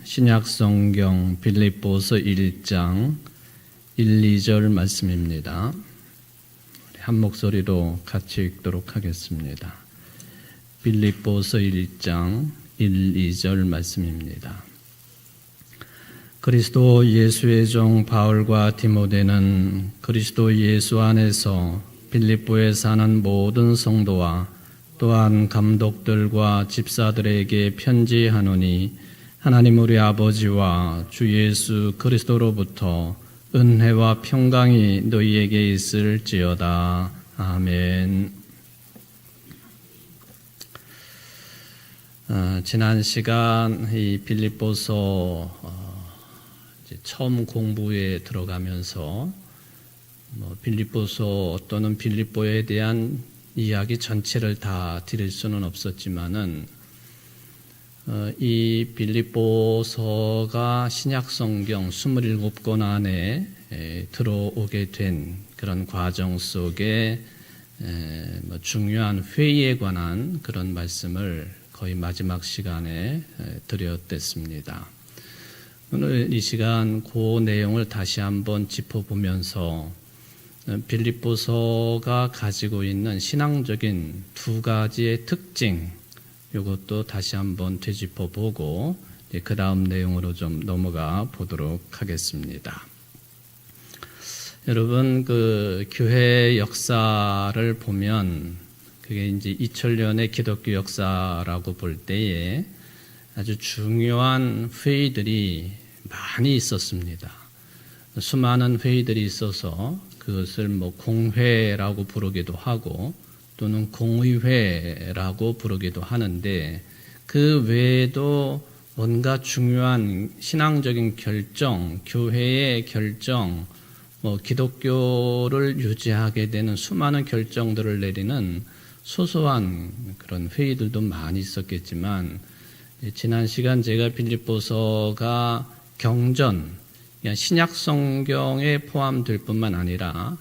신약성경 빌립보서 1장 1, 2절 말씀입니다. 한 목소리로 같이 읽도록 하겠습니다. 빌립보서 1장 1, 2절 말씀입니다. 그리스도 예수의 종 바울과 디모데는 그리스도 예수 안에서 빌립보에 사는 모든 성도와 또한 감독들과 집사들에게 편지하노니 하나님 우리 아버지와 주 예수 그리스도로부터 은혜와 평강이 너희에게 있을지어다. 아멘. 지난 시간 이 빌립보서 처음 공부에 들어가면서 빌립보서 또는 빌립보에 대한 이야기 전체를 다 드릴 수는 없었지만은 이 빌립보서가 신약성경 27권 안에 들어오게 된 그런 과정 속에 중요한 회의에 관한 그런 말씀을 거의 마지막 시간에 드렸댔습니다. 오늘 이 시간 그 내용을 다시 한번 짚어보면서 빌립보서가 가지고 있는 신앙적인 두 가지의 특징, 이것도 다시 한번 되짚어보고 그 다음 내용으로 좀 넘어가 보도록 하겠습니다. 여러분, 그 교회 역사를 보면 그게 이제 2000년의 기독교 역사라고 볼 때에 아주 중요한 회의들이 많이 있었습니다. 수많은 회의들이 있어서 그것을 공회라고 부르기도 하고 또는 공의회라고 부르기도 하는데, 그 외에도 뭔가 중요한 신앙적인 결정, 교회의 결정, 기독교를 유지하게 되는 수많은 결정들을 내리는 소소한 그런 회의들도 많이 있었겠지만, 지난 시간 제가 빌립보서가 경전, 신약 성경에 포함될 뿐만 아니라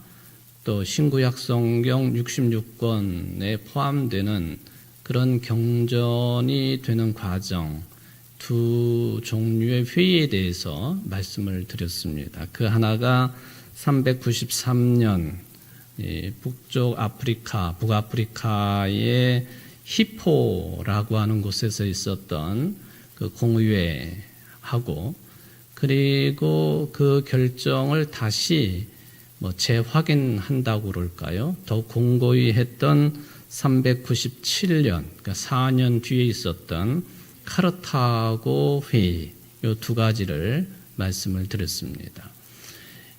또 신구약 성경 66권에 포함되는 그런 경전이 되는 과정, 두 종류의 회의에 대해서 말씀을 드렸습니다. 그 하나가 393년 북쪽 아프리카, 북아프리카의 히포라고 하는 곳에서 있었던 그 공의회하고, 그리고 그 결정을 다시 재확인한다고 그럴까요? 더 공고히 했던 397년, 그러니까 4년 뒤에 있었던 카르타고 회의, 이 두 가지를 말씀을 드렸습니다.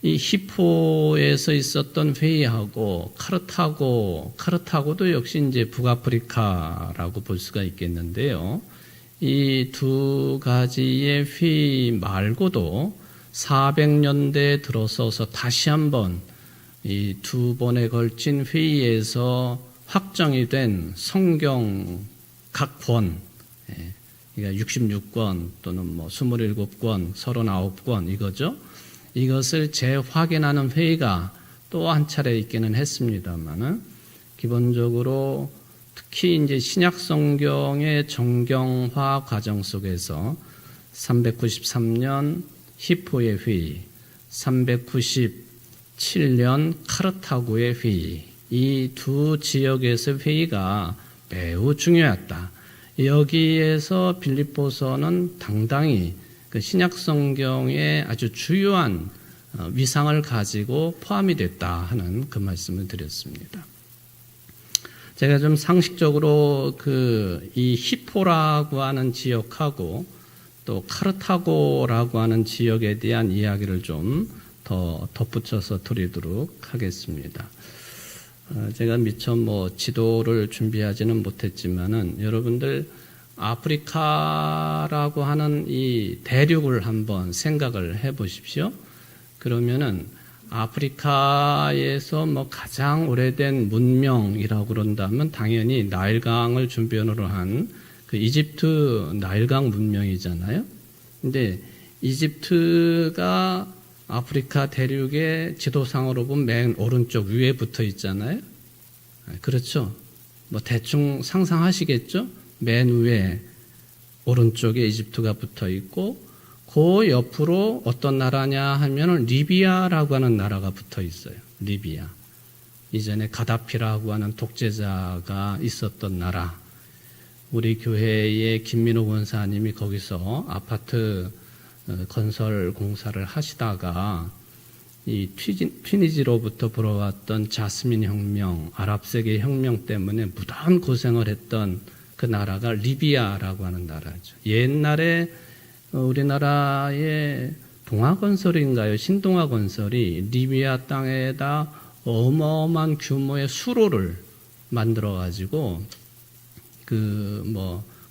이 히포에서 있었던 회의하고 카르타고도 역시 이제 북아프리카라고 볼 수가 있겠는데요. 이 두 가지의 회의 말고도 400년대에 들어서서 다시 한번 이 두 번에 걸친 회의에서 확정이 된 성경 각 권, 그러니까 66권 또는 27권, 39권 이거죠. 이것을 재확인하는 회의가 또 한 차례 있기는 했습니다만은, 기본적으로 특히 이제 신약 성경의 정경화 과정 속에서 393년 히포의 회의, 397년 카르타고의 회의, 이 두 지역에서 회의가 매우 중요했다. 여기에서 빌립보서는 당당히 그 신약 성경의 아주 주요한 위상을 가지고 포함이 됐다 하는 그 말씀을 드렸습니다. 제가 좀 상식적으로 이 히포라고 하는 지역하고 또 카르타고라고 하는 지역에 대한 이야기를 좀 더 덧붙여서 드리도록 하겠습니다. 제가 미처 지도를 준비하지는 못했지만은, 여러분들 아프리카라고 하는 이 대륙을 한번 생각을 해 보십시오. 그러면은 아프리카에서 가장 오래된 문명이라고 그런다면 당연히 나일강을 준변으로 한 그 이집트 나일강 문명이잖아요. 근데 이집트가 아프리카 대륙의 지도상으로 보면 맨 오른쪽 위에 붙어 있잖아요. 그렇죠? 대충 상상하시겠죠? 맨 위에 오른쪽에 이집트가 붙어 있고 그 옆으로 어떤 나라냐 하면은 리비아라고 하는 나라가 붙어 있어요. 리비아. 이전에 가다피라고 하는 독재자가 있었던 나라. 우리 교회의 김민호 권사님이 거기서 아파트 건설 공사를 하시다가 이 튀니지로부터 불어왔던 자스민 혁명, 아랍세계 혁명 때문에 무단 고생을 했던 그 나라가 리비아라고 하는 나라죠. 옛날에 우리나라의 동아건설인가요? 신동아건설이 리비아 땅에다 어마어마한 규모의 수로를 만들어가지고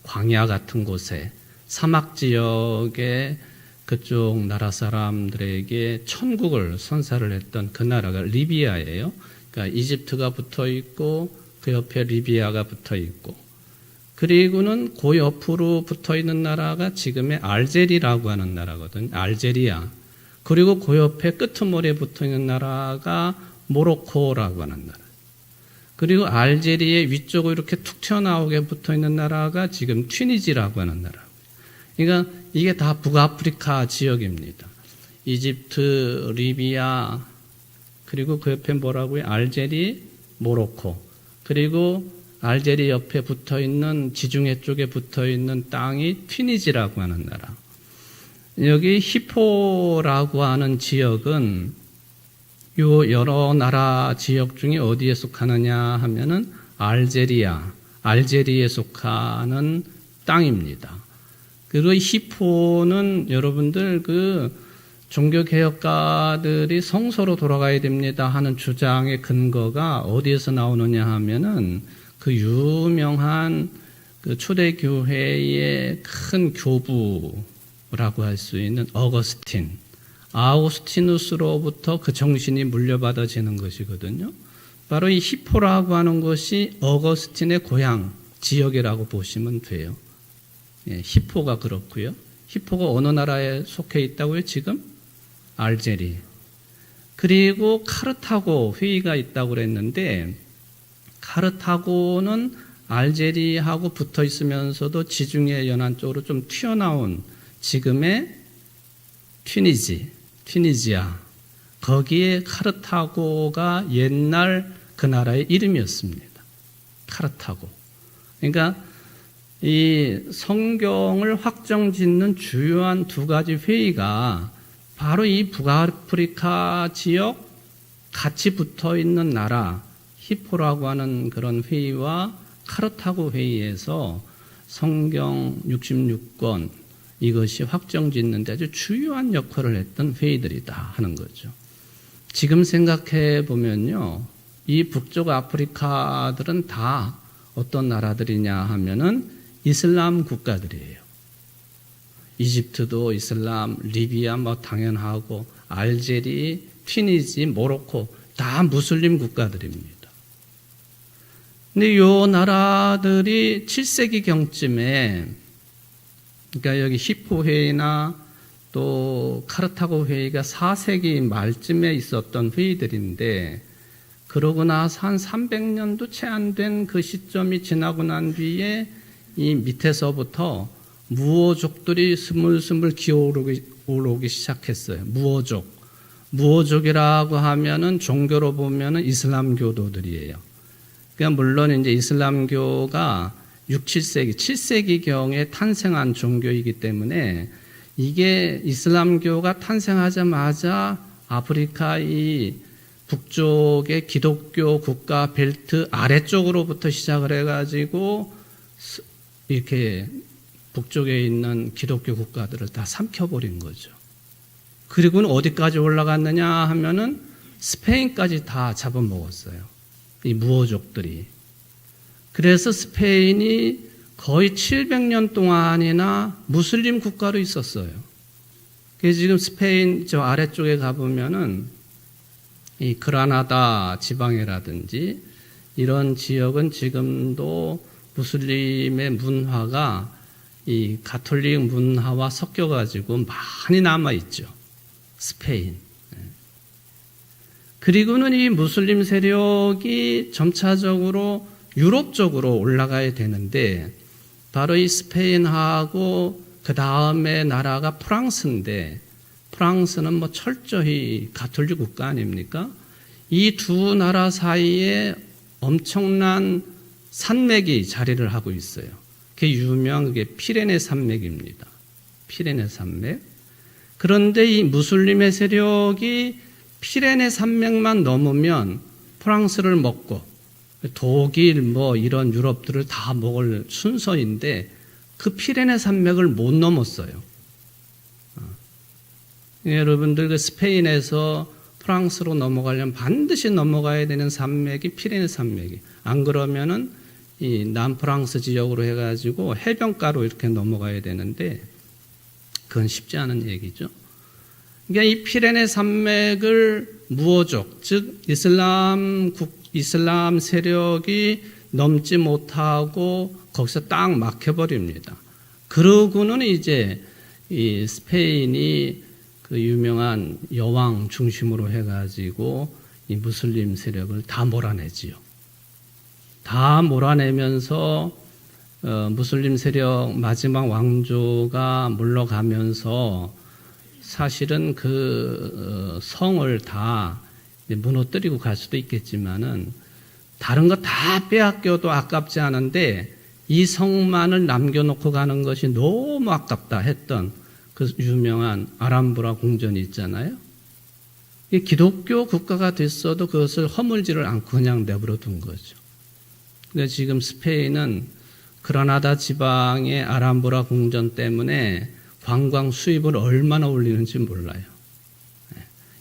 광야 같은 곳에 사막 지역에 그쪽 나라 사람들에게 천국을 선사를 했던 그 나라가 리비아예요. 그러니까 이집트가 붙어 있고 그 옆에 리비아가 붙어 있고 그리고는 그 옆으로 붙어 있는 나라가 지금의 알제리라고 하는 나라거든요. 알제리아. 그리고 그 옆에 끄트머리에 붙어 있는 나라가 모로코라고 하는 나라. 그리고 알제리의 위쪽으로 이렇게 툭 튀어나오게 붙어 있는 나라가 지금 튀니지라고 하는 나라. 그러니까 이게 다 북아프리카 지역입니다. 이집트, 리비아, 그리고 그 옆에 뭐라고요? 알제리, 모로코. 그리고 알제리 옆에 붙어 있는 지중해 쪽에 붙어 있는 땅이 튀니지라고 하는 나라. 여기 히포라고 하는 지역은 요 여러 나라 지역 중에 어디에 속하느냐 하면은 알제리에 속하는 땅입니다. 그리고 히포는 여러분들 그 종교개혁가들이 성서로 돌아가야 됩니다 하는 주장의 근거가 어디에서 나오느냐 하면은 그 유명한 그 초대교회의 큰 교부라고 할 수 있는 아우구스티누스로부터 그 정신이 물려받아지는 것이거든요. 바로 이 히포라고 하는 것이 어거스틴의 고향 지역이라고 보시면 돼요. 예, 히포가 그렇고요. 히포가 어느 나라에 속해 있다고요? 지금 알제리. 그리고 카르타고 회의가 있다고 그랬는데 카르타고는 알제리하고 붙어 있으면서도 지중해 연안 쪽으로 좀 튀어나온 지금의 튀니지아. 거기에 카르타고가 옛날 그 나라의 이름이었습니다. 카르타고. 그러니까 이 성경을 확정짓는 주요한 두 가지 회의가 바로 이 북아프리카 지역 같이 붙어 있는 나라 히포라고 하는 그런 회의와 카르타고 회의에서 성경 66권 이것이 확정짓는 데 아주 주요한 역할을 했던 회의들이다 하는 거죠. 지금 생각해 보면요. 이 북쪽 아프리카들은 다 어떤 나라들이냐 하면은 이슬람 국가들이에요. 이집트도 이슬람, 리비아 뭐 당연하고 알제리, 튀니지, 모로코 다 무슬림 국가들입니다. 근데 요 나라들이 7세기 경쯤에 그러니까 여기 히포 회의나 또 카르타고 회의가 4세기 말쯤에 있었던 회의들인데 그러고 나서 한 300년도 채 안 된 그 시점이 지나고 난 뒤에 이 밑에서부터 무어족들이 스물스물 기어오르기 시작했어요. 무어족이라고 하면은 종교로 보면은 이슬람교도들이에요. 그러니까 물론 이제 이슬람교가 6, 7세기, 7세기경에 탄생한 종교이기 때문에 이게 이슬람교가 탄생하자마자 아프리카 이 북쪽의 기독교 국가 벨트 아래쪽으로부터 시작을 해가지고 이렇게 북쪽에 있는 기독교 국가들을 다 삼켜버린 거죠. 그리고는 어디까지 올라갔느냐 하면은 스페인까지 다 잡아먹었어요. 이 무어족들이. 그래서 스페인이 거의 700년 동안이나 무슬림 국가로 있었어요. 그래서 지금 스페인 저 아래쪽에 가보면은 이 그라나다 지방이라든지 이런 지역은 지금도 무슬림의 문화가 이 가톨릭 문화와 섞여가지고 많이 남아있죠. 스페인. 그리고는 이 무슬림 세력이 점차적으로 유럽 쪽으로 올라가야 되는데 바로 이 스페인하고 그 다음에 나라가 프랑스인데, 프랑스는 뭐 철저히 가톨릭 국가 아닙니까? 이 두 나라 사이에 엄청난 산맥이 자리를 하고 있어요. 그게 유명한 게 피레네 산맥입니다. 피레네 산맥. 그런데 이 무슬림의 세력이 피레네 산맥만 넘으면 프랑스를 먹고 독일 뭐 이런 유럽들을 다 먹을 순서인데 그 피레네 산맥을 못 넘었어요. 여러분들 그 스페인에서 프랑스로 넘어가려면 반드시 넘어가야 되는 산맥이 피레네 산맥이. 안 그러면은 이 남프랑스 지역으로 해가지고 해변가로 이렇게 넘어가야 되는데 그건 쉽지 않은 얘기죠. 그러니까 이 피레네 산맥을 무어족, 즉 이슬람 세력이 넘지 못하고 거기서 딱 막혀버립니다. 그러고는 이제 이 스페인이 그 유명한 여왕 중심으로 해가지고 이 무슬림 세력을 다 몰아내지요. 다 몰아내면서 무슬림 세력 마지막 왕조가 물러가면서 사실은 그 성을 다 무너뜨리고 갈 수도 있겠지만은 다른 거 다 빼앗겨도 아깝지 않은데 이 성만을 남겨놓고 가는 것이 너무 아깝다 했던 그 유명한 아람브라 궁전이 있잖아요. 이 기독교 국가가 됐어도 그것을 허물지를 않고 그냥 내버려 둔 거죠. 근데 지금 스페인은 그라나다 지방의 아람브라 궁전 때문에 관광 수입을 얼마나 올리는지 몰라요.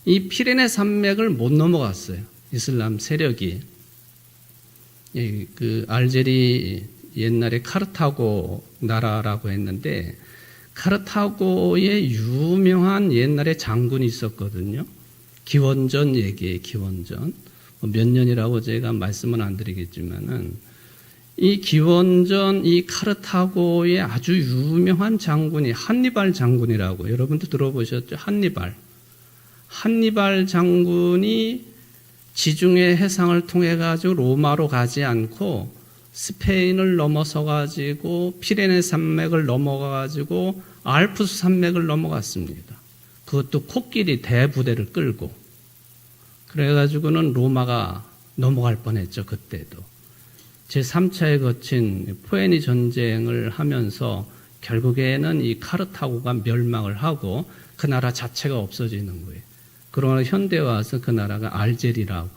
이 피레네 산맥을 못 넘어갔어요. 이슬람 세력이. 그 알제리 옛날에 카르타고 나라라고 했는데 카르타고의 유명한 옛날에 장군이 있었거든요. 기원전 얘기예요. 기원전. 몇 년이라고 제가 말씀은 안 드리겠지만은 이 기원전 이 카르타고의 아주 유명한 장군이 한니발 장군이라고 여러분도 들어보셨죠? 한니발 장군이 지중해 해상을 통해 가지고 로마로 가지 않고 스페인을 넘어서 가지고 피레네 산맥을 넘어가 가지고 알프스 산맥을 넘어갔습니다. 그것도 코끼리 대부대를 끌고 그래 가지고는 로마가 넘어갈 뻔했죠. 그때도 제3차에 거친 포에니 전쟁을 하면서 결국에는 이 카르타고가 멸망을 하고 그 나라 자체가 없어지는 거예요. 그러나 현대에 와서 그 나라가 알제리라고,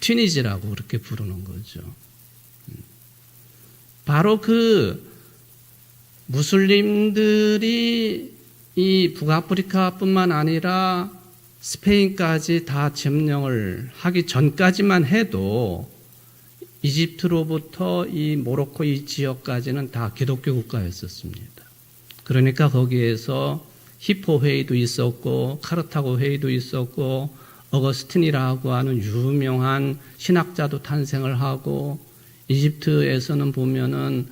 튀니지라고 그렇게 부르는 거죠. 바로 그 무슬림들이 이 북아프리카뿐만 아니라 스페인까지 다 점령을 하기 전까지만 해도 이집트로부터 이 모로코 이 지역까지는 다 기독교 국가였었습니다. 그러니까 거기에서 히포 회의도 있었고 카르타고 회의도 있었고 어거스틴이라고 하는 유명한 신학자도 탄생을 하고 이집트에서는 보면은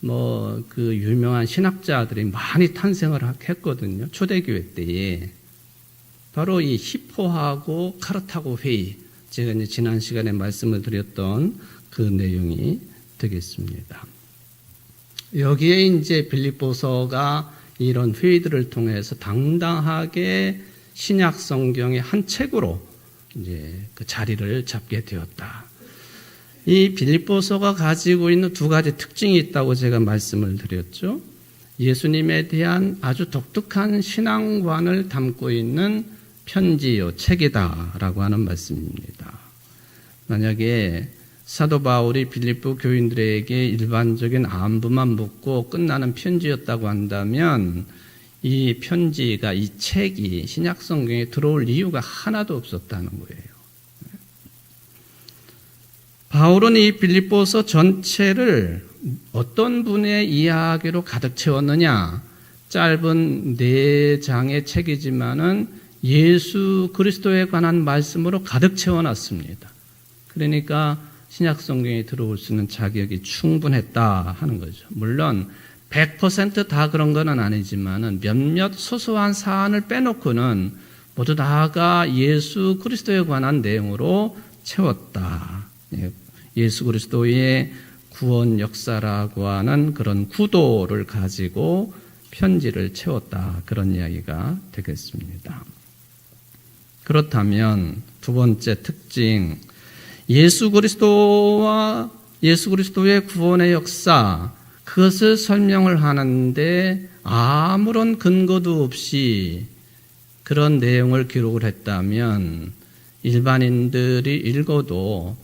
뭐 그 유명한 신학자들이 많이 탄생을 했거든요. 초대교회 때에. 바로 이 히포하고 카르타고 회의, 제가 이제 지난 시간에 말씀을 드렸던 그 내용이 되겠습니다. 여기에 이제 빌립보서가 이런 회의들을 통해서 당당하게 신약 성경의 한 책으로 이제 그 자리를 잡게 되었다. 이 빌립보서가 가지고 있는 두 가지 특징이 있다고 제가 말씀을 드렸죠. 예수님에 대한 아주 독특한 신앙관을 담고 있는 편지요, 책이다라고 하는 말씀입니다. 만약에 사도 바울이 빌립보 교인들에게 일반적인 안부만 묻고 끝나는 편지였다고 한다면 이 편지가, 이 책이 신약 성경에 들어올 이유가 하나도 없었다는 거예요. 바울은 이 빌립보서 전체를 어떤 분의 이야기로 가득 채웠느냐? 짧은 4장의 책이지만은 예수 그리스도에 관한 말씀으로 가득 채워놨습니다. 그러니까 신약 성경에 들어올 수 있는 자격이 충분했다 하는 거죠. 물론 100% 다 그런 건 아니지만은 몇몇 소소한 사안을 빼놓고는 모두 다가 예수 그리스도에 관한 내용으로 채웠다. 예수 그리스도의 구원 역사라고 하는 그런 구도를 가지고 편지를 채웠다. 그런 이야기가 되겠습니다. 그렇다면 두 번째 특징, 예수 그리스도의 구원의 역사, 그것을 설명을 하는데 아무런 근거도 없이 그런 내용을 기록을 했다면 일반인들이 읽어도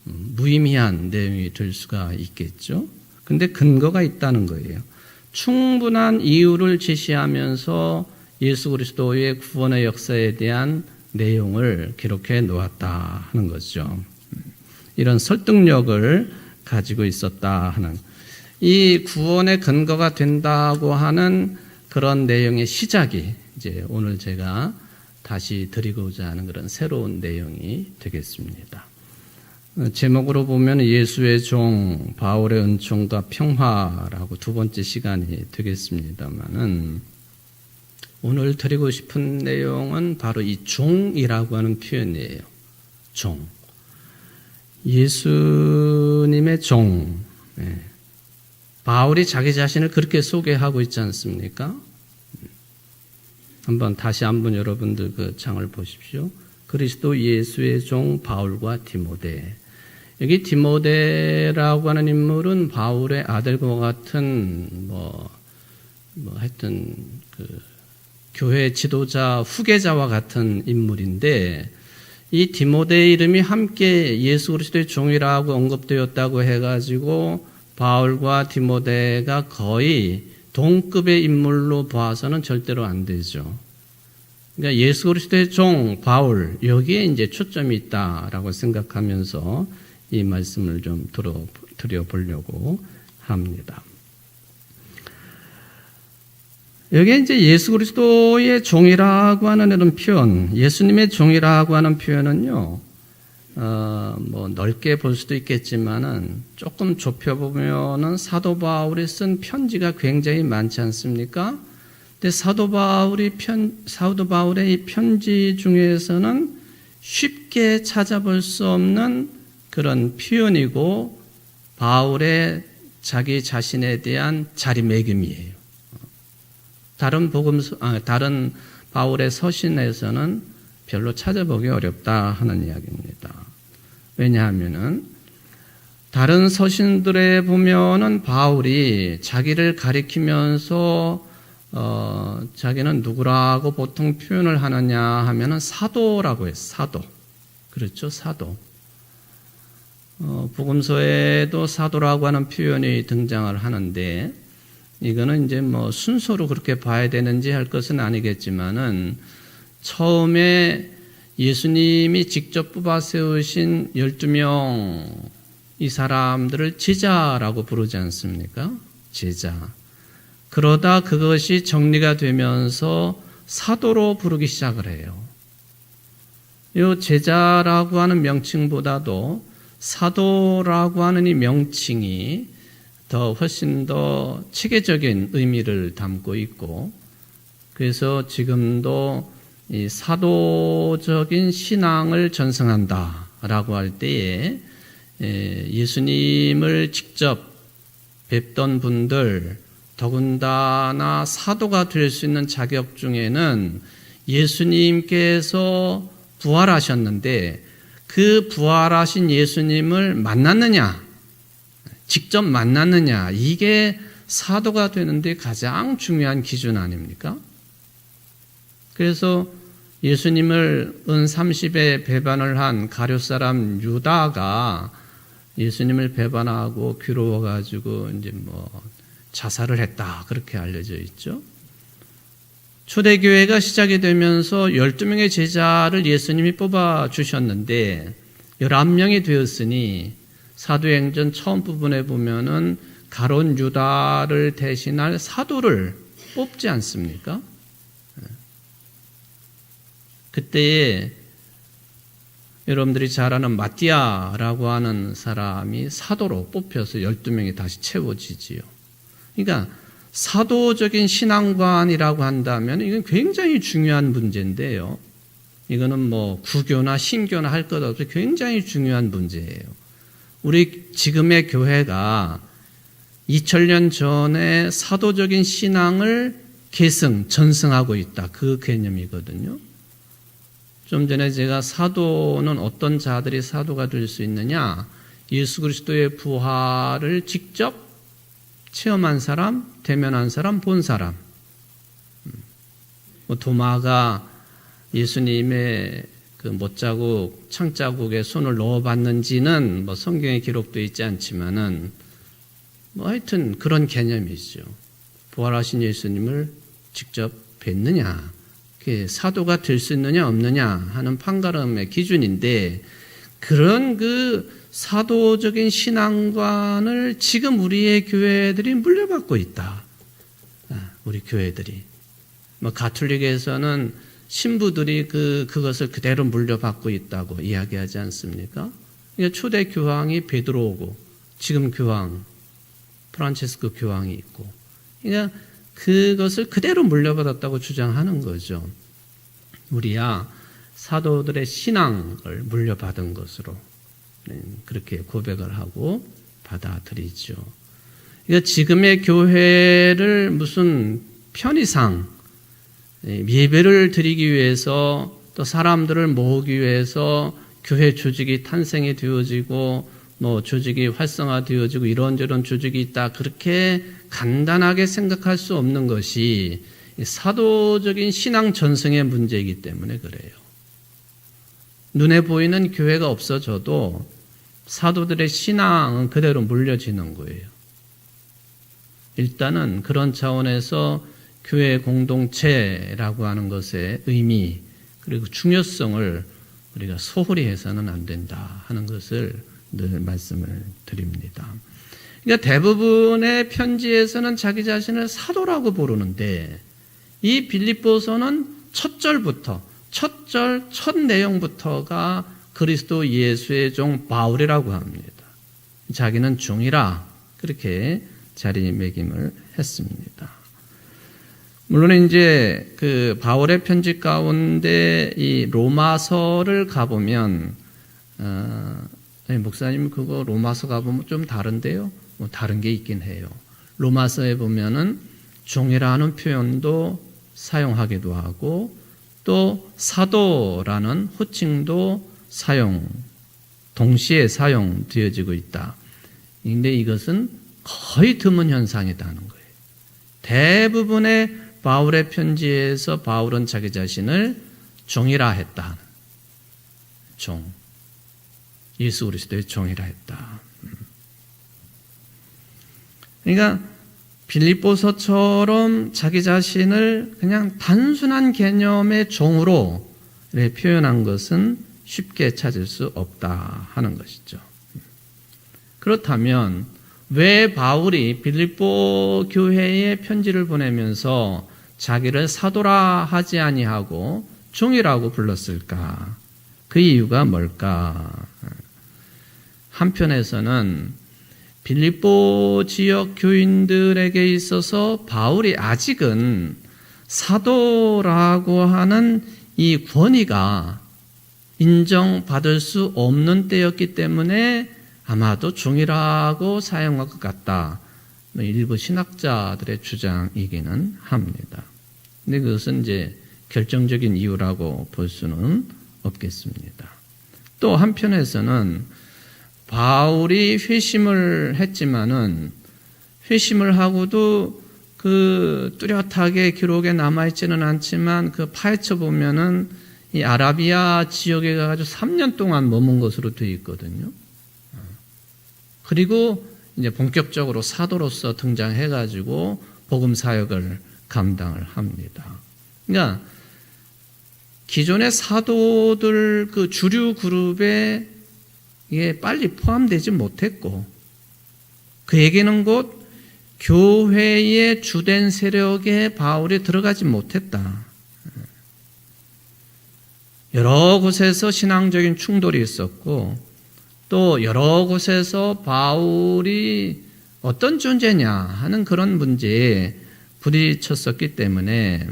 무의미한 내용이 될 수가 있겠죠. 근데 근거가 있다는 거예요. 충분한 이유를 제시하면서 예수 그리스도의 구원의 역사에 대한 내용을 기록해 놓았다 하는 거죠. 이런 설득력을 가지고 있었다 하는, 이 구원의 근거가 된다고 하는 그런 내용의 시작이 이제 오늘 제가 다시 드리고자 하는 그런 새로운 내용이 되겠습니다. 제목으로 보면 예수의 종 바울의 은총과 평화라고 두 번째 시간이 되겠습니다만은, 오늘 드리고 싶은 내용은 바로 이 종이라고 하는 표현이에요. 종. 예수님의 종. 바울이 자기 자신을 그렇게 소개하고 있지 않습니까? 다시 한번 여러분들 그 장을 보십시오. 그리스도 예수의 종 바울과 디모데. 여기 디모데라고 하는 인물은 바울의 아들과 같은 하여튼 교회 지도자 후계자와 같은 인물인데, 이 디모데의 이름이 함께 예수 그리스도의 종이라고 언급되었다고 해가지고 바울과 디모데가 거의 동급의 인물로 봐서는 절대로 안 되죠. 그러니까 예수 그리스도의 종 바울, 여기에 이제 초점이 있다라고 생각하면서 이 말씀을 좀 드려보려고 합니다. 여기에 이제 예수 그리스도의 종이라고 하는 이런 표현, 예수님의 종이라고 하는 표현은요, 넓게 볼 수도 있겠지만은 조금 좁혀보면은 사도 바울이 쓴 편지가 굉장히 많지 않습니까? 근데 사도 바울의 이 편지 중에서는 쉽게 찾아볼 수 없는 그런 표현이고, 바울의 자기 자신에 대한 자리매김이에요. 다른 바울의 서신에서는 별로 찾아보기 어렵다 하는 이야기입니다. 왜냐하면은 다른 서신들에 보면은 바울이 자기를 가리키면서 자기는 누구라고 보통 표현을 하느냐 하면은 사도라고 해요. 사도. 그렇죠? 사도. 복음서에도 사도라고 하는 표현이 등장을 하는데, 이거는 이제 순서로 그렇게 봐야 되는지 할 것은 아니겠지만은, 처음에 예수님이 직접 뽑아 세우신 12명, 이 사람들을 제자라고 부르지 않습니까? 제자. 그러다 그것이 정리가 되면서 사도로 부르기 시작을 해요. 이 제자라고 하는 명칭보다도 사도라고 하는 이 명칭이 훨씬 더 체계적인 의미를 담고 있고, 그래서 지금도 이 사도적인 신앙을 전승한다라고 할 때에 예수님을 직접 뵙던 분들, 더군다나 사도가 될 수 있는 자격 중에는 예수님께서 부활하셨는데 그 부활하신 예수님을 만났느냐, 직접 만났느냐, 이게 사도가 되는데 가장 중요한 기준 아닙니까? 그래서 예수님을 은 30에 배반을 한 가룟 사람 유다가 예수님을 배반하고 괴로워가지고 이제 자살을 했다, 그렇게 알려져 있죠. 초대교회가 시작이 되면서 12명의 제자를 예수님이 뽑아 주셨는데 11명이 되었으니 사도행전 처음 부분에 보면은 가룟 유다를 대신할 사도를 뽑지 않습니까? 그때에 여러분들이 잘 아는 마띠아라고 하는 사람이 사도로 뽑혀서 12명이 다시 채워지지요. 그러니까 사도적인 신앙관이라고 한다면 이건 굉장히 중요한 문제인데요. 이거는 구교나 신교나 할 것 없이 굉장히 중요한 문제예요. 우리 지금의 교회가 2000년 전에 사도적인 신앙을 전승하고 있다. 그 개념이거든요. 좀 전에 제가 사도는 어떤 자들이 사도가 될 수 있느냐? 예수 그리스도의 부활을 직접 체험한 사람, 대면한 사람, 본 사람. 도마가 예수님의 그 못자국, 창자국에 손을 넣어봤는지는 성경에 기록되어 있지 않지만은 하여튼 그런 개념이죠. 부활하신 예수님을 직접 뵀느냐, 그게 사도가 될 수 있느냐 없느냐 하는 판가름의 기준인데, 그런 그 사도적인 신앙관을 지금 우리의 교회들이 물려받고 있다. 우리 교회들이. 가톨릭에서는 신부들이 그것을 그대로 물려받고 있다고 이야기하지 않습니까? 그러니까 초대 교황이 베드로고, 지금 교황, 프란체스코 교황이 있고, 그러니까 그것을 그대로 물려받았다고 주장하는 거죠. 우리야 사도들의 신앙을 물려받은 것으로 그렇게 고백을 하고 받아들이죠. 그러니까 지금의 교회를 무슨 편의상 예배를 드리기 위해서, 또 사람들을 모으기 위해서 교회 조직이 탄생이 되어지고 조직이 활성화되어지고 이런저런 조직이 있다, 그렇게 간단하게 생각할 수 없는 것이 사도적인 신앙 전승의 문제이기 때문에 그래요. 눈에 보이는 교회가 없어져도 사도들의 신앙은 그대로 물려지는 거예요. 일단은 그런 차원에서 교회 공동체라고 하는 것의 의미, 그리고 중요성을 우리가 소홀히 해서는 안 된다 하는 것을 늘 말씀을 드립니다. 그러니까 대부분의 편지에서는 자기 자신을 사도라고 부르는데, 이 빌립보서는 첫 내용부터가 그리스도 예수의 종 바울이라고 합니다. 자기는 종이라 그렇게 자리매김을 했습니다. 물론 이제 그 바울의 편지 가운데 이 로마서를 가보면, 목사님 그거 로마서 가보면 좀 다른데요? 다른 게 있긴 해요. 로마서에 보면은 종이라는 표현도 사용하기도 하고, 또 사도라는 호칭도 동시에 사용되어지고 있다. 근데 이것은 거의 드문 현상이라는 거예요. 대부분의 바울의 편지에서 바울은 자기 자신을 종이라 했다. 예수 그리스도의 종이라 했다. 그러니까 빌립보서처럼 자기 자신을 그냥 단순한 개념의 종으로 표현한 것은 쉽게 찾을 수 없다 하는 것이죠. 그렇다면 왜 바울이 빌립보 교회에 편지를 보내면서 자기를 사도라 하지 아니하고 종이라고 불렀을까? 그 이유가 뭘까? 한편에서는 빌립보 지역 교인들에게 있어서 바울이 아직은 사도라고 하는 이 권위가 인정받을 수 없는 때였기 때문에 아마도 종이라고 사용할 것 같다. 일부 신학자들의 주장이기는 합니다. 근데 그것은 이제 결정적인 이유라고 볼 수는 없겠습니다. 또 한편에서는 바울이 회심을 했지만은 회심을 하고도 그 뚜렷하게 기록에 남아있지는 않지만 그 파헤쳐 보면은 이 아라비아 지역에 가가지고 3년 동안 머문 것으로 되어 있거든요. 그리고 이제 본격적으로 사도로서 등장해가지고 복음 사역을 감당을 합니다. 그러니까 기존의 사도들 그 주류 그룹에 이게 빨리 포함되지 못했고, 그에게는 곧 교회의 주된 세력에 바울이 들어가지 못했다. 여러 곳에서 신앙적인 충돌이 있었고, 또 여러 곳에서 바울이 어떤 존재냐 하는 그런 문제에 부딪혔었기 때문에,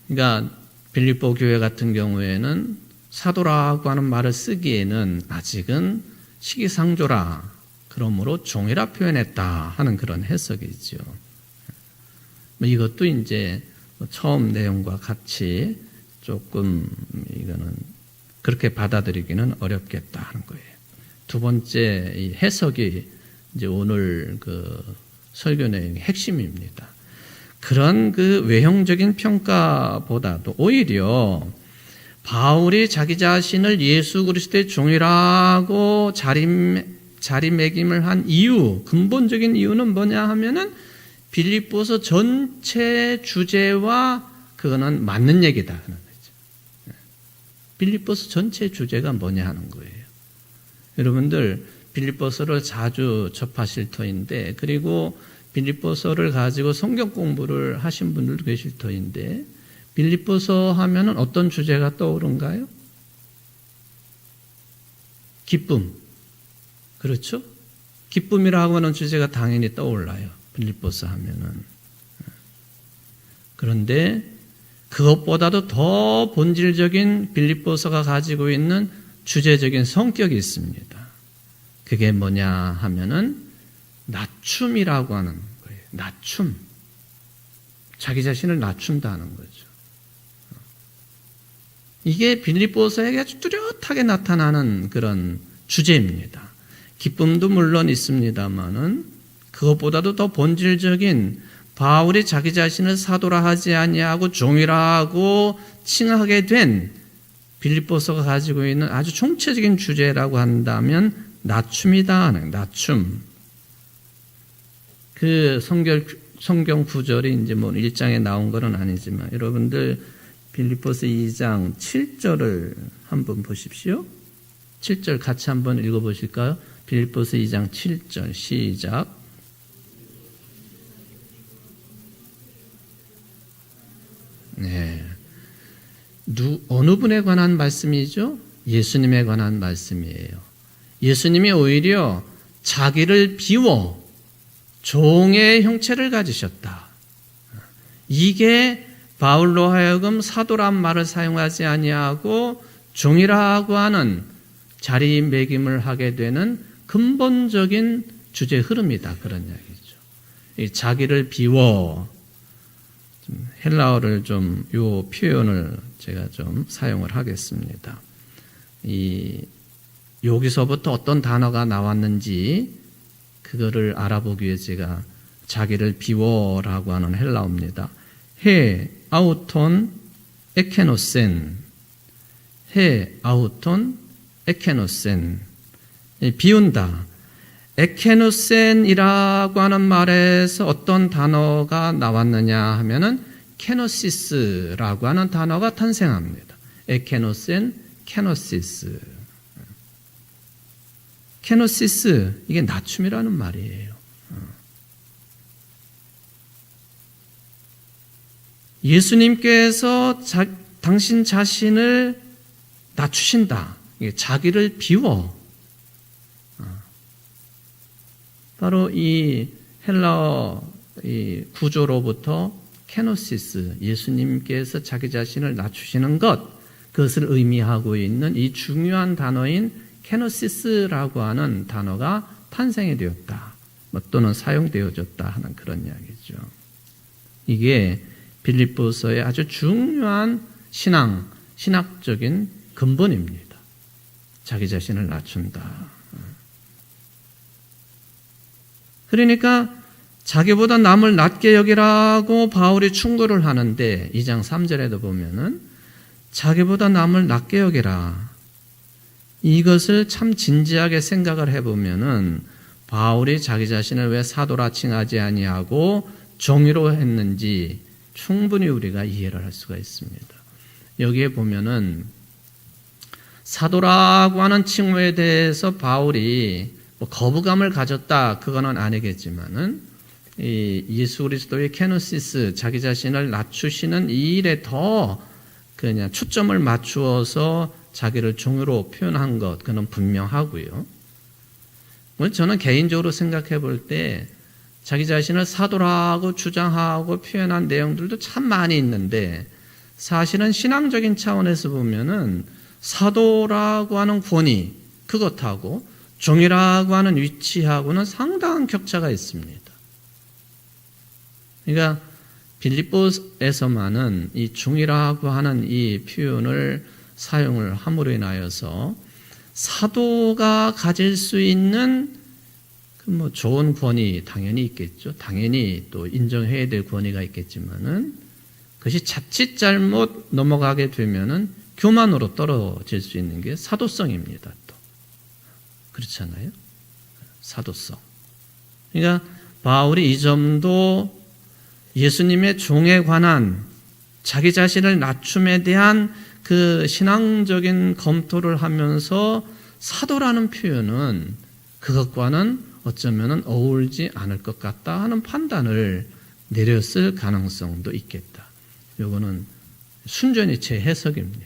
그러니까 빌립보 교회 같은 경우에는 사도라고 하는 말을 쓰기에는 아직은 시기상조라 그러므로 종이라 표현했다 하는 그런 해석이죠. 이것도 이제 처음 내용과 같이 조금 이거는 그렇게 받아들이기는 어렵겠다 하는 거예요. 두 번째 이 해석이 이제 오늘 그 설교 내용의 핵심입니다. 그런 그 외형적인 평가보다도 오히려 바울이 자기 자신을 예수 그리스도의 종이라고 자리매김을 한 이유, 근본적인 이유는 뭐냐 하면은 빌립보서 전체 주제와 그거는 맞는 얘기다 하는 거죠. 빌립보서 전체 주제가 뭐냐 하는 거예요. 여러분들 빌립보서를 자주 접하실 터인데, 그리고 빌립보서를 가지고 성경 공부를 하신 분들도 계실 터인데, 빌립보서 하면은 어떤 주제가 떠오른가요? 기쁨. 그렇죠? 기쁨이라고 하는 주제가 당연히 떠올라요. 빌립보서 하면은. 그런데 그것보다도 더 본질적인 빌립보서가 가지고 있는 주제적인 성격이 있습니다. 그게 뭐냐 하면은 낮춤이라고 하는 거예요. 낮춤. 자기 자신을 낮춘다는 거죠. 이게 빌립보서에게 아주 뚜렷하게 나타나는 그런 주제입니다. 기쁨도 물론 있습니다만은 그것보다도 더 본질적인 바울이 자기 자신을 사도라 하지 아니하고 종이라고 칭하게 된 빌립보서가 가지고 있는 아주 총체적인 주제라고 한다면 낮춤이다 하는 낮춤. 그 성경 구절이 이제 뭐 1장에 나온 건 아니지만 여러분들 빌립보서 2장 7절을 한번 보십시오. 7절 같이 한번 읽어보실까요? 빌립보서 2장 7절 시작. 네. 어느 분에 관한 말씀이죠? 예수님에 관한 말씀이에요. 예수님이 오히려 자기를 비워 종의 형체를 가지셨다. 이게 바울로 하여금 사도란 말을 사용하지 아니하고 종이라고 하는 자리매김을 하게 되는 근본적인 주제 흐름이다. 그런 이야기죠. 이 자기를 비워, 헬라어를 좀, 요 표현을 제가 좀 사용을 하겠습니다. 여기서부터 어떤 단어가 나왔는지 그거를 알아보기 위해 제가 자기를 비워라고 하는 헬라어입니다. 해 아우톤 에케노센, 해 아우톤 에케노센, 비운다. 에케노센이라고 하는 말에서 어떤 단어가 나왔느냐 하면은 케노시스라고 하는 단어가 탄생합니다. 에케노센, 케노시스. 케노시스, 이게 낮춤이라는 말이에요. 예수님께서 당신 자신을 낮추신다. 자기를 비워. 바로 이 헬라어 이 구조로부터 케노시스, 예수님께서 자기 자신을 낮추시는 것, 그것을 의미하고 있는 이 중요한 단어인 케노시스라고 하는 단어가 탄생이 되었다. 또는 사용되어졌다 하는 그런 이야기죠. 이게 빌립보서의 아주 중요한 신학적인 근본입니다. 자기 자신을 낮춘다. 그러니까 자기보다 남을 낮게 여기라고 바울이 충고를 하는데 2장 3절에도 보면은 자기보다 남을 낮게 여기라. 이것을 참 진지하게 생각을 해보면은 바울이 자기 자신을 왜 사도라 칭하지 아니하고 종이로 했는지 충분히 우리가 이해를 할 수가 있습니다. 여기에 보면은 사도라고 하는 칭호에 대해서 바울이 거부감을 가졌다, 그거는 아니겠지만은 이 예수 그리스도의 케노시스, 자기 자신을 낮추시는 이 일에 더 그냥 초점을 맞추어서 자기를 종으로 표현한 것, 그건 분명하고요. 저는 개인적으로 생각해 볼 때 자기 자신을 사도라고 주장하고 표현한 내용들도 참 많이 있는데 사실은 신앙적인 차원에서 보면은 사도라고 하는 권위, 그것하고 종이라고 하는 위치하고는 상당한 격차가 있습니다. 그러니까 빌립보에서만은 이 종이라고 하는 이 표현을 사용을 함으로 인하여서 사도가 가질 수 있는 좋은 권위 당연히 있겠죠. 당연히 또 인정해야 될 권위가 있겠지만은 그것이 자칫 잘못 넘어가게 되면은 교만으로 떨어질 수 있는 게 사도성입니다. 또 그렇잖아요. 사도성. 그러니까 바울이 이 점도 예수님의 종에 관한 자기 자신을 낮춤에 대한 그 신앙적인 검토를 하면서 사도라는 표현은 그것과는 어쩌면 어울리지 않을 것 같다 하는 판단을 내렸을 가능성도 있겠다. 이거는 순전히 제 해석입니다.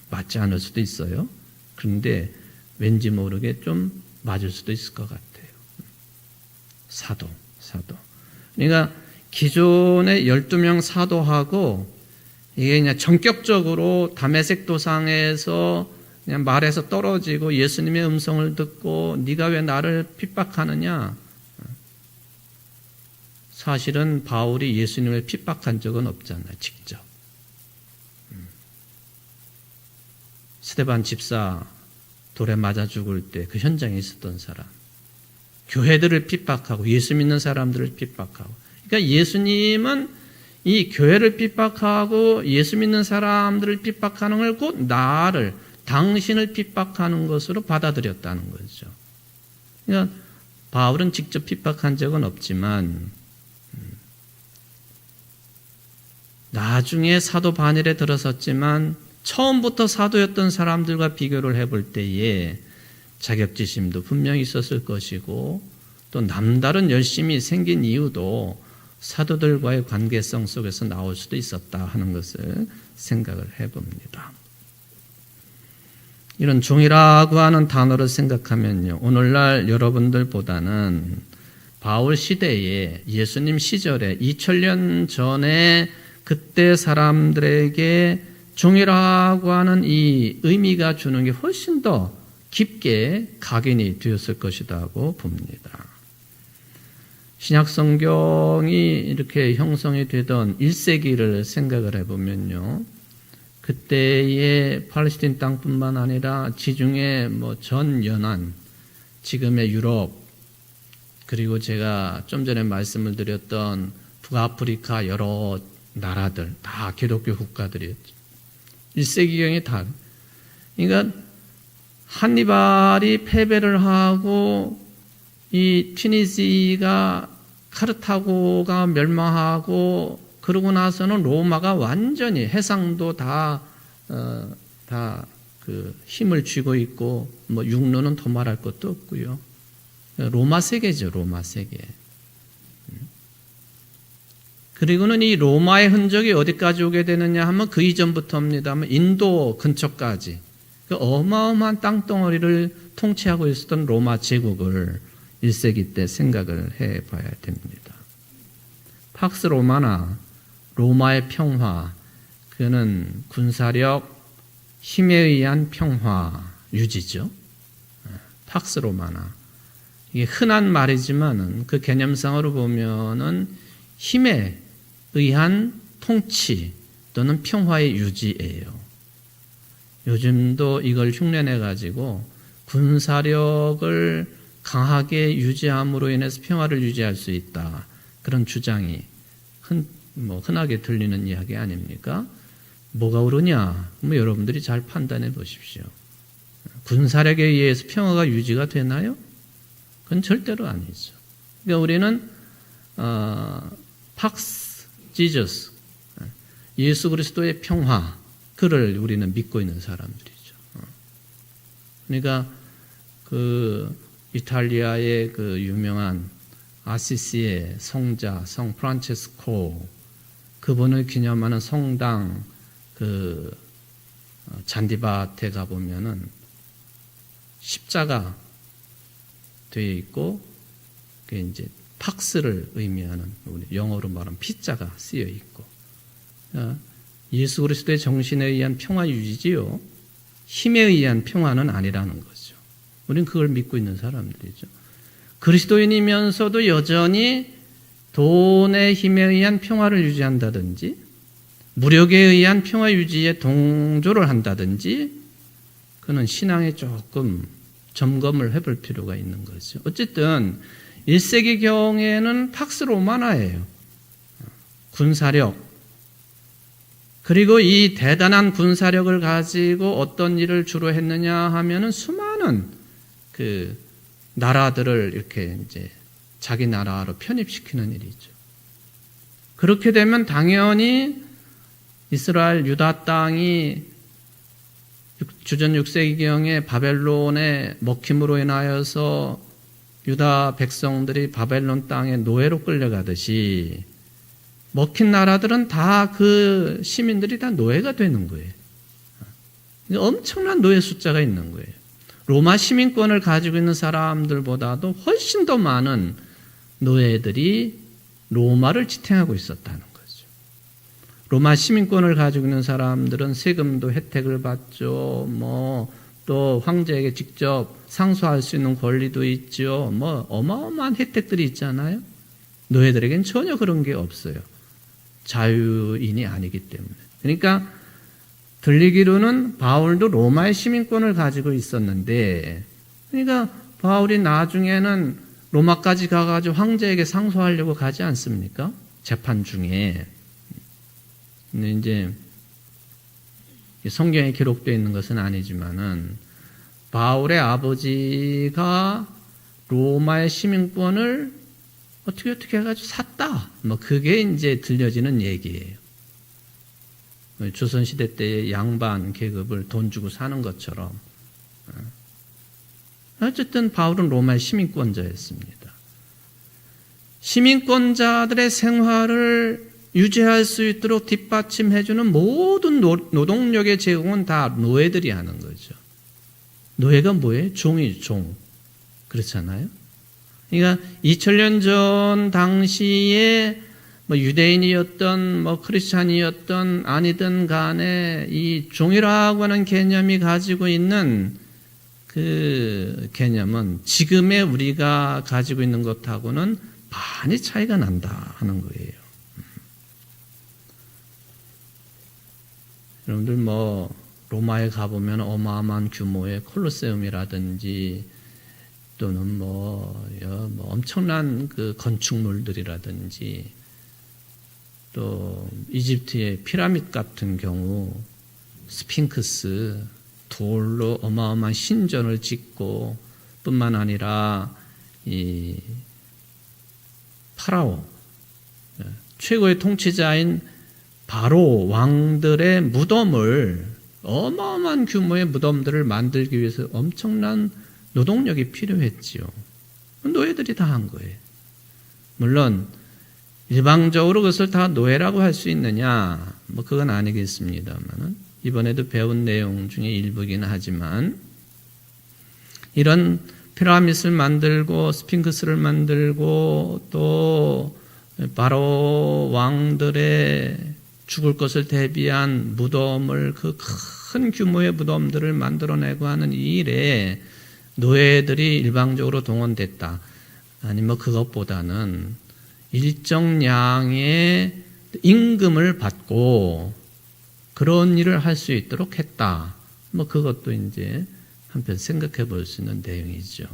맞지 않을 수도 있어요. 그런데 왠지 모르게 좀 맞을 수도 있을 것 같아요. 사도. 그러니까 기존의 12명 사도하고 이게 그냥 전격적으로 다메섹 도상에서 그냥 말에서 떨어지고 예수님의 음성을 듣고 네가 왜 나를 핍박하느냐? 사실은 바울이 예수님을 핍박한 적은 없잖아요. 직접. 스데반 집사 돌에 맞아 죽을 때 그 현장에 있었던 사람. 교회들을 핍박하고 예수 믿는 사람들을 핍박하고. 그러니까 예수님은 이 교회를 핍박하고 예수 믿는 사람들을 핍박하는 걸 곧 나를, 당신을 핍박하는 것으로 받아들였다는 거죠. 그러니까 바울은 직접 핍박한 적은 없지만 나중에 사도 반열에 들어섰지만 처음부터 사도였던 사람들과 비교를 해볼 때에 자격지심도 분명히 있었을 것이고 또 남다른 열심이 생긴 이유도 사도들과의 관계성 속에서 나올 수도 있었다 하는 것을 생각을 해봅니다. 이런 종이라고 하는 단어를 생각하면요, 오늘날 여러분들보다는 바울 시대에 예수님 시절에 2000년 전에 그때 사람들에게 종이라고 하는 이 의미가 주는 게 훨씬 더 깊게 각인이 되었을 것이라고 봅니다. 신약 성경이 이렇게 형성이 되던 1세기를 생각을 해보면요, 그때의 팔레스틴 땅뿐만 아니라 지중해 전 연안, 지금의 유럽, 그리고 제가 좀 전에 말씀을 드렸던 북아프리카 여러 나라들 다 기독교 국가들이었죠. 1세기경에 다. 그러니까 한니발이 패배를 하고 이 튀니지가 카르타고가 멸망하고 그러고 나서는 로마가 완전히 해상도 다 그 힘을 쥐고 있고 육로는 더 말할 것도 없고요. 로마 세계죠, 로마 세계. 그리고는 이 로마의 흔적이 어디까지 오게 되느냐 하면 그 이전부터입니다만 인도 근처까지 그 어마어마한 땅덩어리를 통치하고 있었던 로마 제국을 1세기 때 생각을 해봐야 됩니다. 팍스 로마나 로마의 평화, 그는 군사력, 힘에 의한 평화 유지죠. 팍스 로마나. 이게 흔한 말이지만은 그 개념상으로 보면은 힘에 의한 통치 또는 평화의 유지예요. 요즘도 이걸 흉내내 가지고 군사력을 강하게 유지함으로 인해서 평화를 유지할 수 있다. 그런 주장이 흔하게 들리는 이야기 아닙니까? 뭐가 옳으냐? 여러분들이 잘 판단해 보십시오. 군사력에 의해서 평화가 유지가 되나요? 그건 절대로 아니죠. 그러니까 우리는 팍스 지저스, 예수 그리스도의 평화, 그를 우리는 믿고 있는 사람들이죠. 그러니까 그 이탈리아의 그 유명한 아시시의 성자 성 프란체스코, 그분을 기념하는 성당 그 잔디밭에 가 보면은 십자가 되어 있고 그게 이제 팍스를 의미하는 우리 영어로 말하면 피자가 쓰여 있고, 예수 그리스도의 정신에 의한 평화 유지지요. 힘에 의한 평화는 아니라는 거죠. 우리는 그걸 믿고 있는 사람들이죠. 그리스도인이면서도 여전히 돈의 힘에 의한 평화를 유지한다든지 무력에 의한 평화 유지에 동조를 한다든지 그는 신앙에 조금 점검을 해볼 필요가 있는 거죠. 어쨌든 1세기경에는 팍스 로마나예요. 군사력. 그리고 이 대단한 군사력을 가지고 어떤 일을 주로 했느냐 하면은 수많은 그 나라들을 이렇게 이제 자기 나라로 편입시키는 일이죠. 그렇게 되면 당연히 이스라엘 유다 땅이 주전 6세기경에 바벨론의 먹힘으로 인하여서 유다 백성들이 바벨론 땅에 노예로 끌려가듯이 먹힌 나라들은 다 그 시민들이 다 노예가 되는 거예요. 엄청난 노예 숫자가 있는 거예요. 로마 시민권을 가지고 있는 사람들보다도 훨씬 더 많은 노예들이 로마를 지탱하고 있었다는 거죠. 로마 시민권을 가지고 있는 사람들은 세금도 혜택을 받죠. 또 황제에게 직접 상소할 수 있는 권리도 있죠. 어마어마한 혜택들이 있잖아요. 노예들에겐 전혀 그런 게 없어요. 자유인이 아니기 때문에. 그러니까 들리기로는 바울도 로마의 시민권을 가지고 있었는데, 그러니까 바울이 나중에는 로마까지 가가지고 황제에게 상소하려고 가지 않습니까? 재판 중에. 근데 이제 성경에 기록되어 있는 것은 아니지만은 바울의 아버지가 로마의 시민권을 어떻게 해가지고 샀다. 그게 이제 들려지는 얘기예요. 조선시대 때의 양반 계급을 돈 주고 사는 것처럼. 어쨌든 바울은 로마의 시민권자였습니다. 시민권자들의 생활을 유지할 수 있도록 뒷받침해주는 모든 노동력의 제공은 다 노예들이 하는 거죠. 노예가 뭐예요? 종이죠, 종. 그렇잖아요? 그러니까 2000년 전 당시에 유대인이었던 크리스찬이었던 아니든 간에 이 종이라고 하는 개념이 가지고 있는 그 개념은 지금의 우리가 가지고 있는 것하고는 많이 차이가 난다 하는 거예요. 여러분들 로마에 가보면 어마어마한 규모의 콜로세움이라든지 또는 엄청난 그 건축물들이라든지 또 이집트의 피라미드 같은 경우 스핑크스 돌로 어마어마한 신전을 짓고 뿐만 아니라 이 파라오 최고의 통치자인 바로 왕들의 무덤을 어마어마한 규모의 무덤들을 만들기 위해서 엄청난 노동력이 필요했지요. 노예들이 다 한 거예요. 물론 일방적으로 그것을 다 노예라고 할 수 있느냐? 그건 아니겠습니다만 이번에도 배운 내용 중에 일부긴 하지만 이런 피라미드를 만들고 스핑크스를 만들고 또 바로 왕들의 죽을 것을 대비한 무덤을 그 큰 규모의 무덤들을 만들어내고 하는 이 일에 노예들이 일방적으로 동원됐다. 아니 그것보다는 일정량의 임금을 받고 그런 일을 할 수 있도록 했다. 그것도 이제 한편 생각해 볼 수 있는 내용이죠.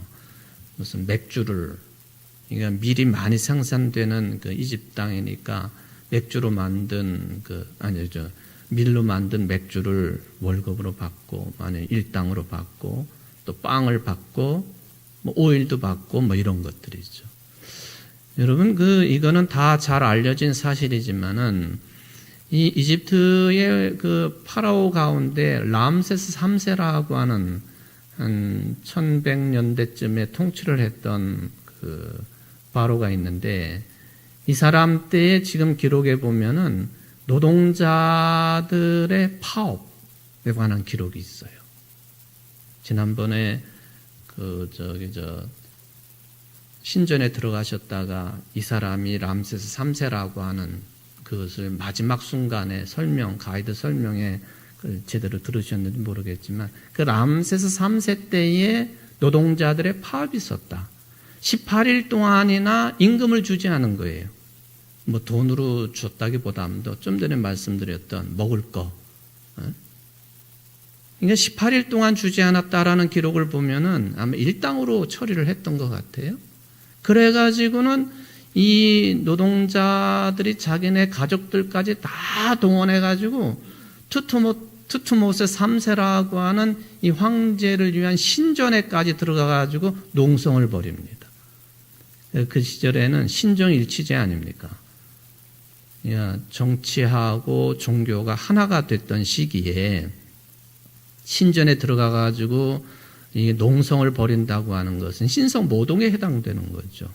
무슨 맥주를 그러니까 밀이 많이 생산되는 그 이집트 땅이니까 맥주로 만든 밀로 만든 맥주를 월급으로 받고 만약 일당으로 받고 또 빵을 받고 오일도 받고 이런 것들이죠. 여러분 이거는 다 잘 알려진 사실이지만은 이 이집트의 그 파라오 가운데 람세스 3세라고 하는 한 1100년대쯤에 통치를 했던 그 바로가 있는데 이 사람 때에 지금 기록에 보면은 노동자들의 파업에 관한 기록이 있어요. 지난번에 신전에 들어가셨다가 이 사람이 람세스 3세라고 하는 그것을 마지막 순간에 가이드 설명에 제대로 들으셨는지 모르겠지만 그 람세스 3세 때의 노동자들의 파업이 있었다. 18일 동안이나 임금을 주지 않은 거예요. 뭐 돈으로 줬다기보다도 좀 전에 말씀드렸던 먹을 거. 그러니까 18일 동안 주지 않았다라는 기록을 보면은 아마 일당으로 처리를 했던 것 같아요. 그래가지고는 이 노동자들이 자기네 가족들까지 다 동원해가지고 투투모세 3세라고 하는 이 황제를 위한 신전에까지 들어가가지고 농성을 벌입니다. 그 시절에는 신정일치제 아닙니까? 정치하고 종교가 하나가 됐던 시기에 신전에 들어가가지고 이 농성을 벌인다고 하는 것은 신성 모독에 해당되는 거죠.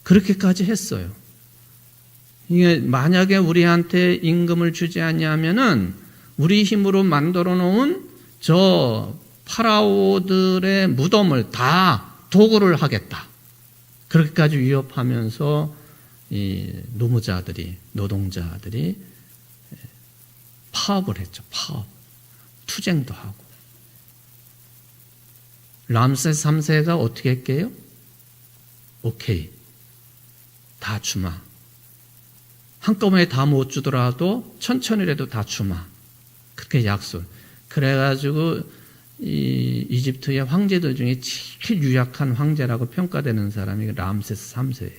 그렇게까지 했어요. 이게 만약에 우리한테 임금을 주지 않냐면은 우리 힘으로 만들어 놓은 저 파라오들의 무덤을 다 도굴을 하겠다. 그렇게까지 위협하면서 이 노동자들이 파업을 했죠. 파업. 투쟁도 하고. 람세스 3세가 어떻게 했게요? 오케이. 다 주마. 한꺼번에 다 못 주더라도 천천히라도 다 주마. 그렇게 약속. 그래가지고 이 이집트의 황제들 중에 제일 유약한 황제라고 평가되는 사람이 람세스 3세예요.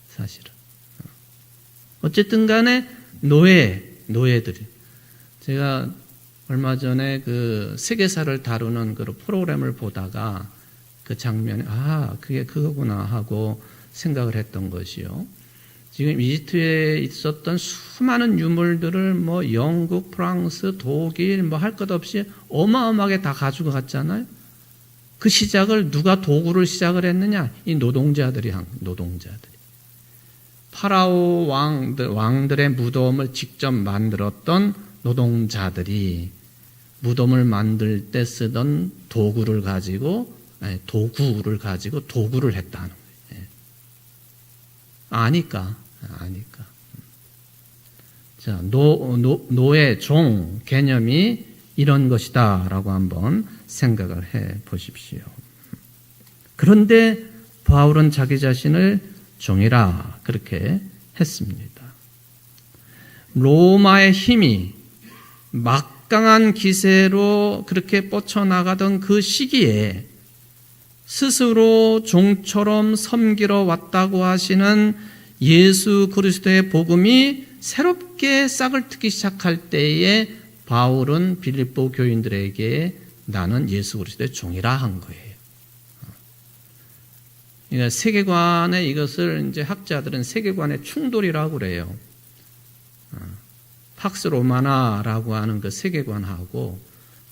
사실은. 어쨌든 간에 노예들이. 제가 얼마 전에 그 세계사를 다루는 그 프로그램을 보다가 그 장면에 그게 그거구나 하고 생각을 했던 것이요. 지금 이집트에 있었던 수많은 유물들을 뭐 영국, 프랑스, 독일 뭐 할 것 없이 어마어마하게 다 가지고 갔잖아요. 그 시작을 누가 도구를 시작을 했느냐? 이 노동자들이. 파라오 왕들의 무덤을 직접 만들었던 노동자들이 무덤을 만들 때 쓰던 도구를 가지고 도구를 했다는 거예요. 아니까. 자, 노예, 종 개념이 이런 것이다라고 한번 생각을 해 보십시오. 그런데 바울은 자기 자신을 종이라 그렇게 했습니다. 로마의 힘이 막강한 기세로 그렇게 뻗쳐나가던 그 시기에 스스로 종처럼 섬기러 왔다고 하시는 예수 그리스도의 복음이 새롭게 싹을 트기 시작할 때에 바울은 빌립보 교인들에게 나는 예수 그리스도의 종이라 한 거예요. 그러니까 세계관의 이것을 이제 학자들은 세계관의 충돌이라고 그래요. 팍스 로마나라고 하는 그 세계관하고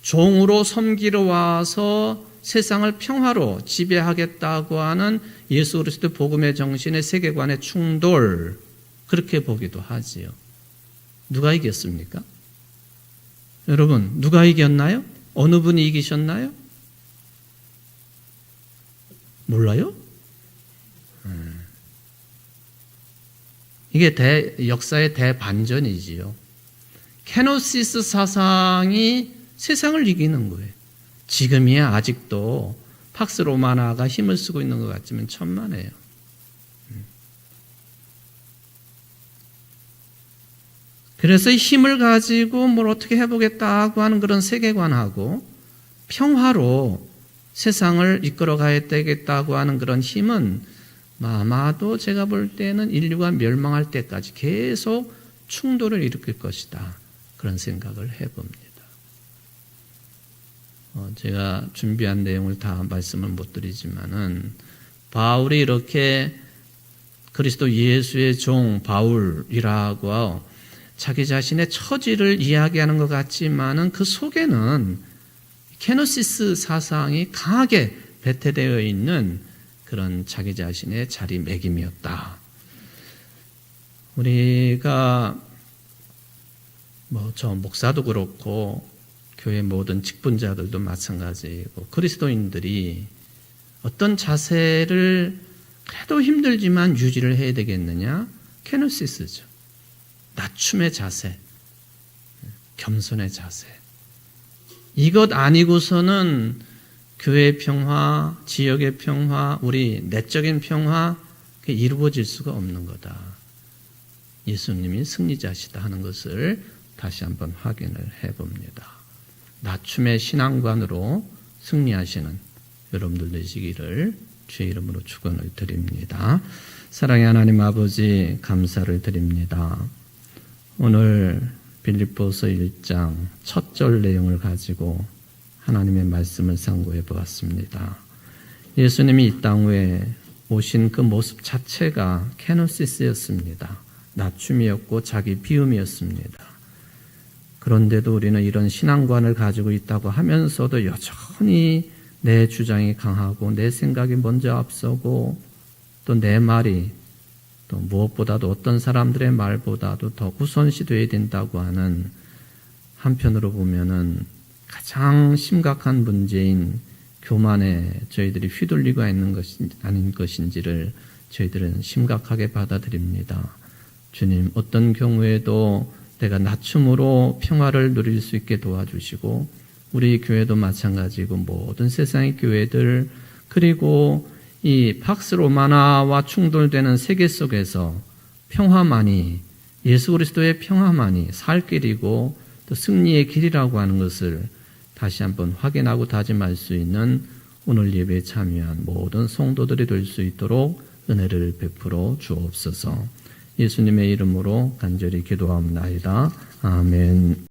종으로 섬기러 와서 세상을 평화로 지배하겠다고 하는 예수 그리스도 복음의 정신의 세계관의 충돌, 그렇게 보기도 하지요. 누가 이겼습니까? 여러분, 누가 이겼나요? 어느 분이 이기셨나요? 몰라요? 이게 역사의 대반전이지요. 케노시스 사상이 세상을 이기는 거예요. 지금이야 아직도 팍스 로마나가 힘을 쓰고 있는 것 같지만 천만에요. 그래서 힘을 가지고 뭘 어떻게 해보겠다고 하는 그런 세계관하고 평화로 세상을 이끌어가야 되겠다고 하는 그런 힘은 아마도 제가 볼 때는 인류가 멸망할 때까지 계속 충돌을 일으킬 것이다. 그런 생각을 해봅니다. 제가 준비한 내용을 다 말씀을 못 드리지만은 바울이 이렇게 그리스도 예수의 종 바울이라고 자기 자신의 처지를 이야기하는 것 같지만은 그 속에는 케노시스 사상이 강하게 배태되어 있는 그런 자기 자신의 자리매김이었다. 우리가 저 목사도 그렇고 교회 모든 직분자들도 마찬가지고 그리스도인들이 어떤 자세를 그래도 힘들지만 유지를 해야 되겠느냐? 케노시스죠. 낮춤의 자세, 겸손의 자세. 이것 아니고서는 교회의 평화, 지역의 평화, 우리 내적인 평화 그게 이루어질 수가 없는 거다. 예수님이 승리자시다 하는 것을 다시 한번 확인을 해봅니다. 낮춤의 신앙관으로 승리하시는 여러분들 되시기를 주의 이름으로 축원을 드립니다. 사랑의 하나님 아버지 감사를 드립니다. 오늘 빌립보서 1장 첫 절 내용을 가지고 하나님의 말씀을 상고해 보았습니다. 예수님이 이 땅 위에 오신 그 모습 자체가 케노시스였습니다. 낮춤이었고 자기 비움이었습니다. 그런데도 우리는 이런 신앙관을 가지고 있다고 하면서도 여전히 내 주장이 강하고 내 생각이 먼저 앞서고 또 내 말이 또 무엇보다도 어떤 사람들의 말보다도 더 우선시돼야 된다고 하는 한편으로 보면은 가장 심각한 문제인 교만에 저희들이 휘둘리고 있는 것이 아닌 것인지를 저희들은 심각하게 받아들입니다. 주님, 어떤 경우에도 내가 낮춤으로 평화를 누릴 수 있게 도와주시고 우리 교회도 마찬가지고 모든 세상의 교회들 그리고 이 팍스 로마나와 충돌되는 세계 속에서 평화만이 예수 그리스도의 평화만이 살 길이고 또 승리의 길이라고 하는 것을 다시 한번 확인하고 다짐할 수 있는 오늘 예배에 참여한 모든 성도들이 될 수 있도록 은혜를 베풀어 주옵소서. 예수님의 이름으로 간절히 기도합니다. 아멘.